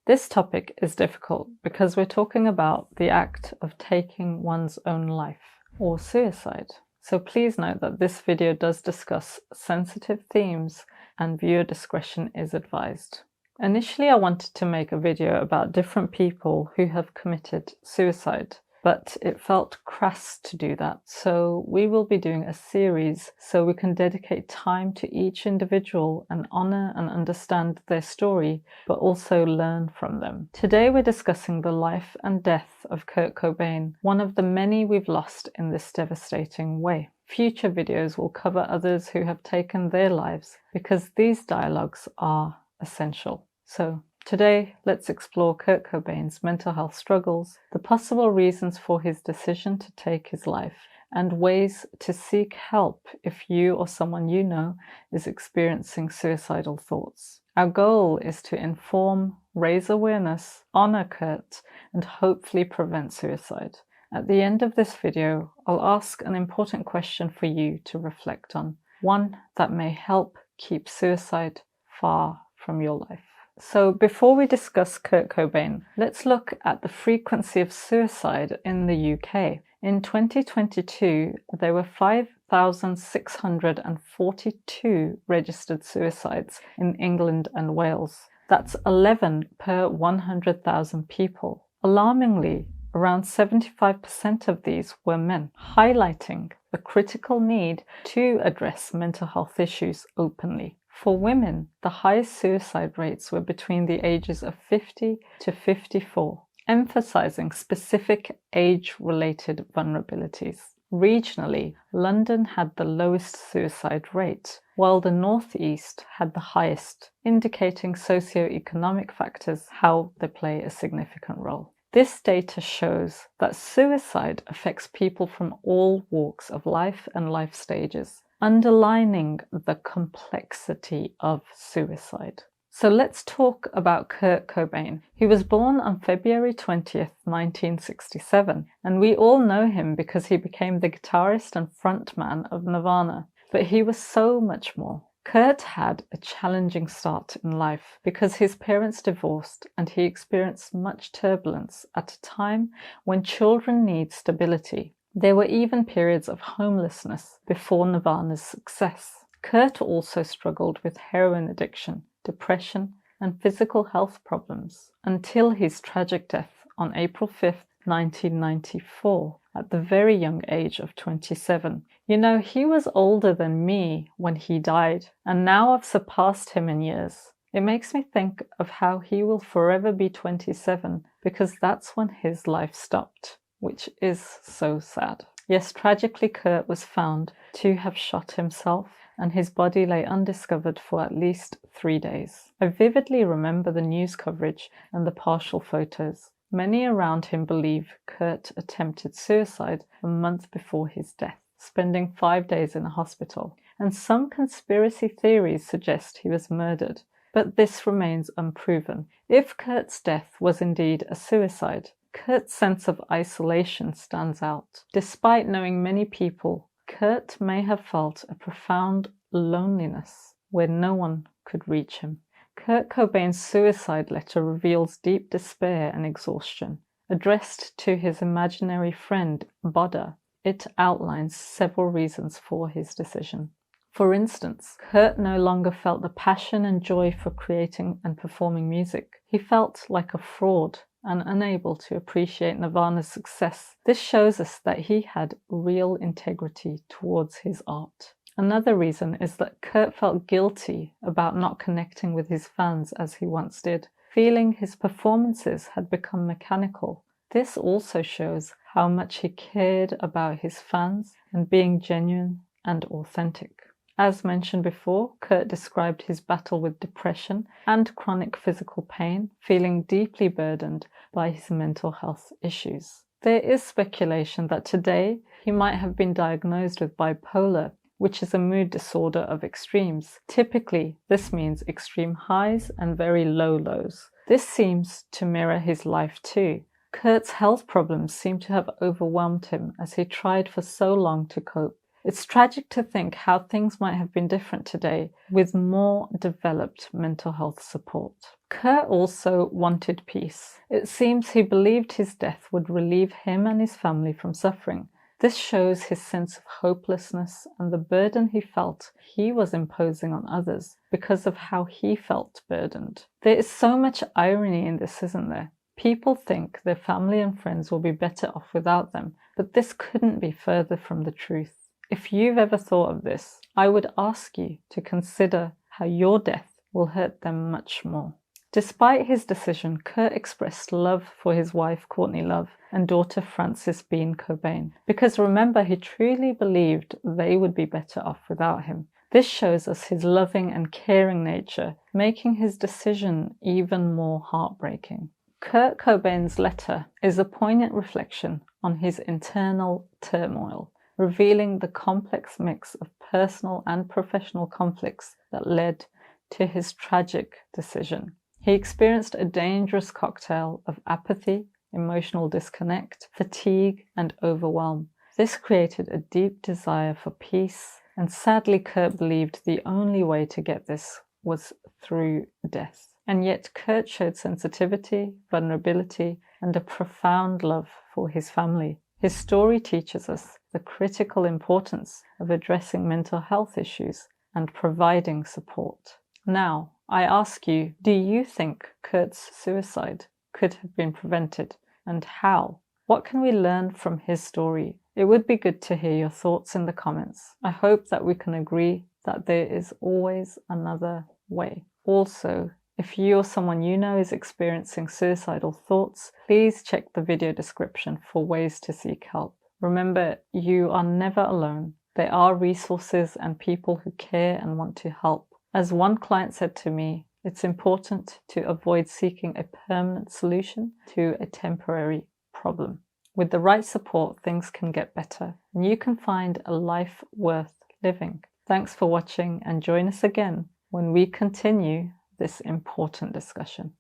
This topic is difficult because we're talking about the act of taking one's own life, or suicide. So please note that this video does discuss sensitive themes and viewer discretion is advised. Initially, I wanted to make a video about different people who have committed suicide, but it felt crass to do that. So we will be doing a series so we can dedicate time to each individual and honor and understand their story, but also learn from them. Today we're discussing the life and death of Kurt Cobain, one of the many we've lost in this devastating way. Future videos will cover others who have taken their lives because these dialogues are essential. So today, let's explore Kurt Cobain's mental health struggles, the possible reasons for his decision to take his life, and ways to seek help if you or someone you know is experiencing suicidal thoughts. Our goal is to inform, raise awareness, honor Kurt, and hopefully prevent suicide. At the end of this video, I'll ask an important question for you to reflect on, one that may help keep suicide far from your life. So before we discuss Kurt Cobain, let's look at the frequency of suicide in the UK. In 2022, there were 5,642 registered suicides in England and Wales. That's 11 per 100,000 people. Alarmingly, around 75% of these were men, highlighting the critical need to address mental health issues openly. For women, the highest suicide rates were between the ages of 50 to 54, emphasizing specific age-related vulnerabilities. Regionally, London had the lowest suicide rate, while the Northeast had the highest, indicating socio-economic factors, how they play a significant role. This data shows that suicide affects people from all walks of life and life stages, underlining the complexity of suicide. So let's talk about Kurt Cobain. He was born on February 20th, 1967, and we all know him because he became the guitarist and frontman of Nirvana. But he was so much more. Kurt had a challenging start in life because his parents divorced and he experienced much turbulence at a time when children need stability. There were even periods of homelessness before Nirvana's success. Kurt also struggled with heroin addiction, depression, and physical health problems until his tragic death on April 5th, 1994, at the very young age of 27. You know, he was older than me when he died, and now I've surpassed him in years. It makes me think of how he will forever be 27 because that's when his life stopped, which is so sad. Yes, tragically, Kurt was found to have shot himself, and his body lay undiscovered for at least 3 days. I vividly remember the news coverage and the partial photos. Many around him believe Kurt attempted suicide a month before his death, spending 5 days in a hospital. And some conspiracy theories suggest he was murdered, but this remains unproven. If Kurt's death was indeed a suicide, Kurt's sense of isolation stands out. Despite knowing many people, Kurt may have felt a profound loneliness where no one could reach him. Kurt Cobain's suicide letter reveals deep despair and exhaustion. Addressed to his imaginary friend, Boda, it outlines several reasons for his decision. For instance, Kurt no longer felt the passion and joy for creating and performing music. He felt like a fraud and unable to appreciate Nirvana's success. This shows us that he had real integrity towards his art. Another reason is that Kurt felt guilty about not connecting with his fans as he once did, feeling his performances had become mechanical. This also shows how much he cared about his fans and being genuine and authentic. As mentioned before, Kurt described his battle with depression and chronic physical pain, feeling deeply burdened by his mental health issues. There is speculation that today he might have been diagnosed with bipolar, which is a mood disorder of extremes. Typically, this means extreme highs and very low lows. This seems to mirror his life too. Kurt's health problems seem to have overwhelmed him as he tried for so long to cope. It's tragic to think how things might have been different today with more developed mental health support. Kurt also wanted peace. It seems he believed his death would relieve him and his family from suffering. This shows his sense of hopelessness and the burden he felt he was imposing on others because of how he felt burdened. There is so much irony in this, isn't there? People think their family and friends will be better off without them, but this couldn't be further from the truth. If you've ever thought of this, I would ask you to consider how your death will hurt them much more. Despite his decision, Kurt expressed love for his wife Courtney Love and daughter Frances Bean Cobain, because remember, he truly believed they would be better off without him. This shows us his loving and caring nature, making his decision even more heartbreaking. Kurt Cobain's letter is a poignant reflection on his internal turmoil, revealing the complex mix of personal and professional conflicts that led to his tragic decision. He experienced a dangerous cocktail of apathy, emotional disconnect, fatigue, and overwhelm. This created a deep desire for peace, and sadly Kurt believed the only way to get this was through death. And yet Kurt showed sensitivity, vulnerability, and a profound love for his family. His story teaches us the critical importance of addressing mental health issues and providing support. Now, I ask you, do you think Kurt's suicide could have been prevented, and how? What can we learn from his story? It would be good to hear your thoughts in the comments. I hope that we can agree that there is always another way. Also, if you or someone you know is experiencing suicidal thoughts, please check the video description for ways to seek help. Remember, you are never alone. There are resources and people who care and want to help. As one client said to me, it's important to avoid seeking a permanent solution to a temporary problem. With the right support, things can get better, and you can find a life worth living. Thanks for watching, and join us again when we continue this important discussion.